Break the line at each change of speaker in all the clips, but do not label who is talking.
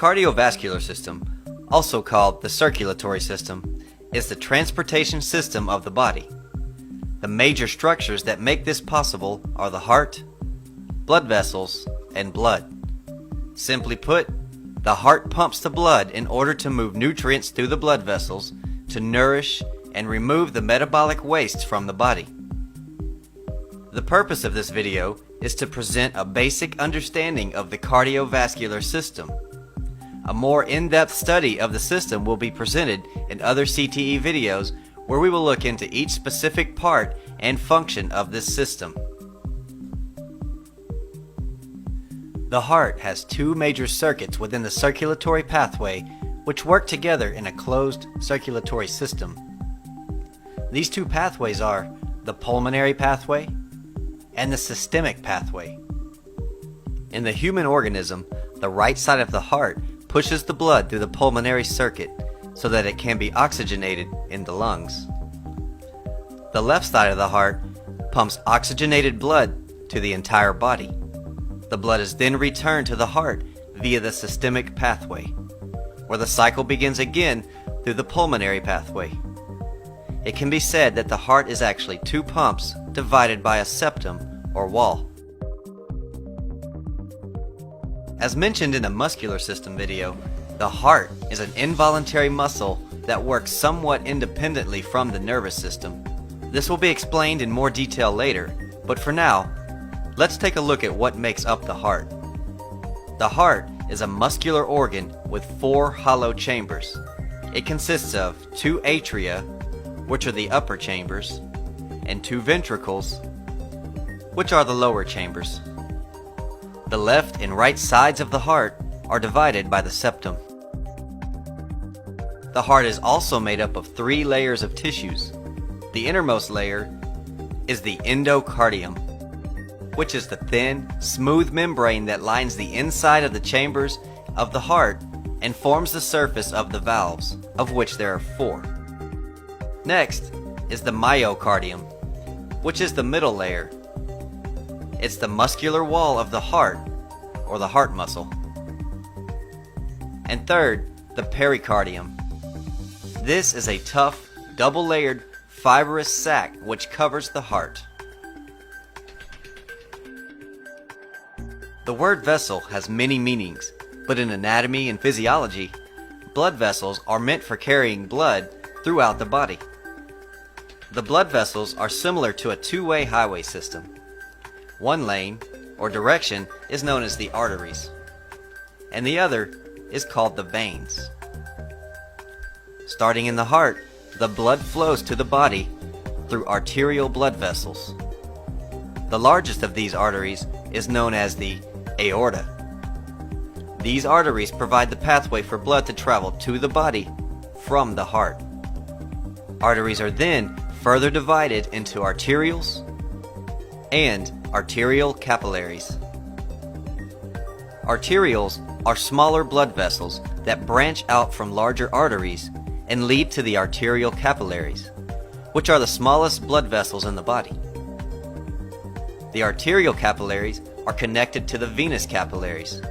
cardiovascular system, also called the circulatory system, is the transportation system of the body. The major structures that make this possible are the heart, blood vessels, and blood. Simply put, the heart pumps the blood in order to move nutrients through the blood vessels to nourish and remove the metabolic wastes from the body. The purpose of this video is to present a basic understanding of the cardiovascular system. A more in-depth study of the system will be presented in other CTE videos where we will look into each specific part and function of this system. The heart has two major circuits within the circulatory pathway which work together in a closed circulatory system. These two pathways are the pulmonary pathway and the systemic pathway. In the human organism, the right side of the heart pushes the blood through the pulmonary circuit so that it can be oxygenated in the lungs. The left side of the heart pumps oxygenated blood to the entire body. The blood is then returned to the heart via the systemic pathway, where the cycle begins again through the pulmonary pathway. It can be said that the heart is actually two pumps divided by a septum or wall. As mentioned in the muscular system video, the heart is an involuntary muscle that works somewhat independently from the nervous system. This will be explained in more detail later, but for now, let's take a look at what makes up the heart. The heart is a muscular organ with four hollow chambers. It consists of two atria, which are the upper chambers, and two ventricles, which are the lower chambers. The left and right sides of the heart are divided by the septum. The heart is also made up of three layers of tissues. The innermost layer is the endocardium, which is the thin, smooth membrane that lines the inside of the chambers of the heart and forms the surface of the valves, of which there are four. Next is the myocardium, which is the middle layer. It's the muscular wall of the heart, or the heart muscle. And third, the pericardium. This is a tough, double-layered, fibrous sac which covers the heart. The word vessel has many meanings, but in anatomy and physiology, blood vessels are meant for carrying blood throughout the body. The blood vessels are similar to a two-way highway system. One lane, or direction, is known as the arteries, and the other is called the veins. Starting in the heart, the blood flows to the body through arterial blood vessels. The largest of these arteries is known as the aorta. These arteries provide the pathway for blood to travel to the body from the heart. Arteries are then further divided into arterioles and arterial capillaries. Arterioles are smaller blood vessels that branch out from larger arteries and lead to the arterial capillaries, which are the smallest blood vessels in the body. The arterial capillaries are connected to the venous capillaries.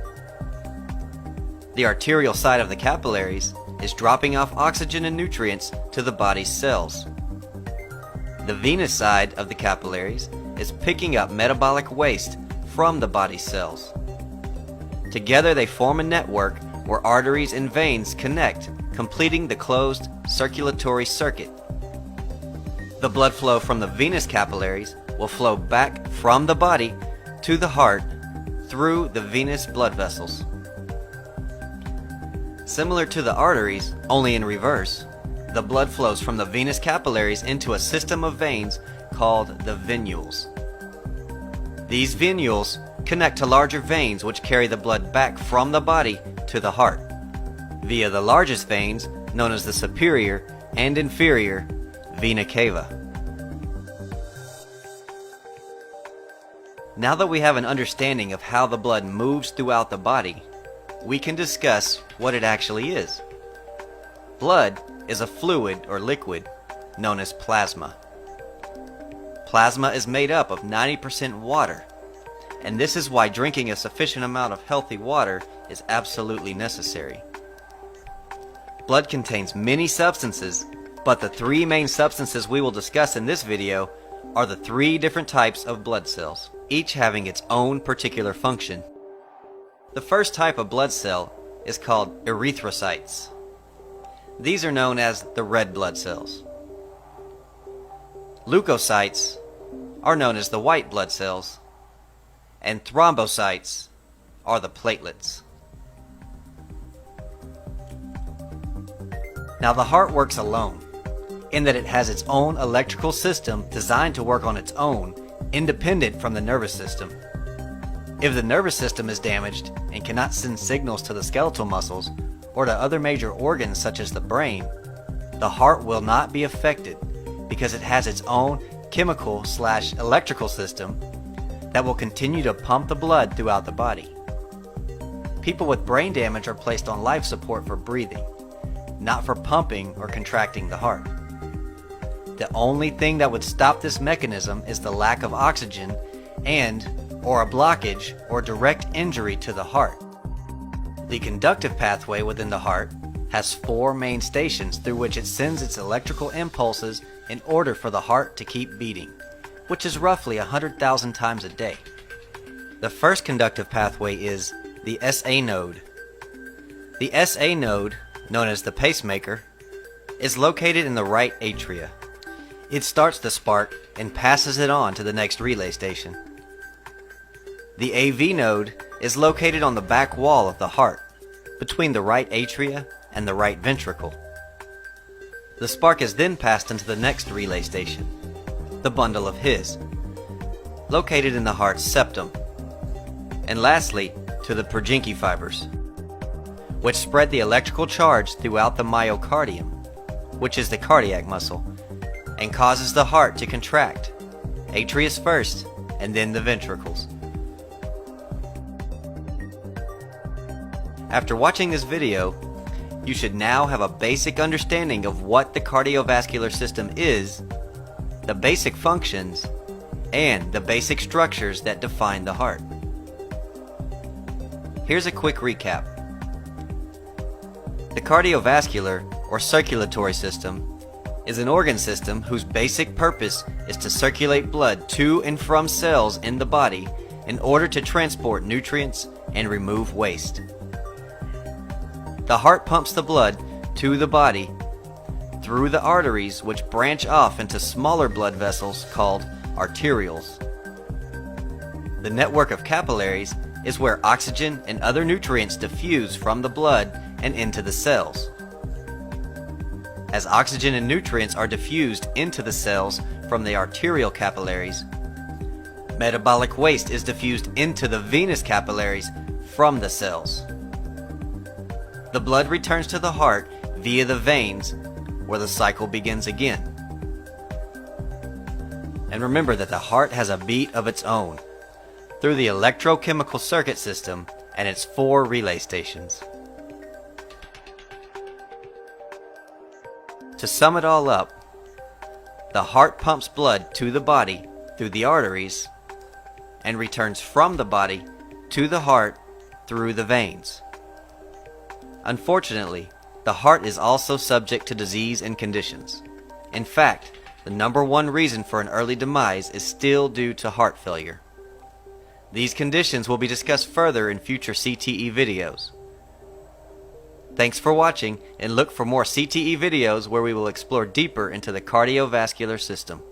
The arterial side of the capillaries is dropping off oxygen and nutrients to the body's cells. The venous side of the capillaries is picking up metabolic waste from the body's cells. Together they form a network where arteries and veins connect, completing the closed circulatory circuit. The blood flow from the venous capillaries will flow back from the body to the heart through the venous blood vessels. Similar to the arteries, only in reverse, the blood flows from the venous capillaries into a system of veins called the venules. These venules connect to larger veins which carry the blood back from the body to the heart via the largest veins known as the superior and inferior vena cava. Now that we have an understanding of how the blood moves throughout the body, we can discuss what it actually is. Blood is a fluid or liquid known as plasma. Plasma is made up of 90% water. and this is why drinking a sufficient amount of healthy water is absolutely necessary. Blood contains many substances, but the three main substances we will discuss in this video are the three different types of blood cells, each having its own particular function. The first type of blood cell is called erythrocytes. These are known as the red blood cells. Leukocytes are known as the white blood cells, and thrombocytes are the platelets. Now the heart works alone, in that it has its own electrical system designed to work on its own, independent from the nervous system. If the nervous system is damaged and cannot send signals to the skeletal muscles or to other major organs such as the brain, the heart will not be affected because it has its own chemical/electrical system that will continue to pump the blood throughout the body. People with brain damage are placed on life support for breathing, not for pumping or contracting the heart. The only thing that would stop this mechanism is the lack of oxygen or a blockage or direct injury to the heart. The conductive pathway within the heart has four main stations through which it sends its electrical impulses in order for the heart to keep beating, which is roughly 100,000 times a day. The first conductive pathway is the SA node. The SA node, known as the pacemaker, is located in the right atria. It starts the spark and passes it on to the next relay station. The AV node is located on the back wall of the heart, between the right atria and the right ventricle. The spark is then passed into the next relay station, the bundle of His, located in the heart's septum, and lastly to the Purkinje fibers, which spread the electrical charge throughout the myocardium, which is the cardiac muscle, and causes the heart to contract, atrius first and then the ventricles. After watching this video, you should now have a basic understanding of what the cardiovascular system is, the basic functions, and the basic structures that define the heart. Here's a quick recap. The cardiovascular or circulatory system is an organ system whose basic purpose is to circulate blood to and from cells in the body in order to transport nutrients and remove waste. The heart pumps the blood to the body through the arteries, which branch off into smaller blood vessels called arterioles. The network of capillaries is where oxygen and other nutrients diffuse from the blood and into the cells. As oxygen and nutrients are diffused into the cells from the arterial capillaries, metabolic waste is diffused into the venous capillaries from the cells. The blood returns to the heart via the veins, where the cycle begins again. And remember that the heart has a beat of its own through the electrochemical circuit system and its four relay stations. To sum it all up, the heart pumps blood to the body through the arteries and returns from the body to the heart through the veins. Unfortunately, the heart is also subject to disease and conditions. In fact, the number one reason for an early demise is still due to heart failure. These conditions will be discussed further in future CTE videos. Thanks for watching, and look for more CTE videos where we will explore deeper into the cardiovascular system.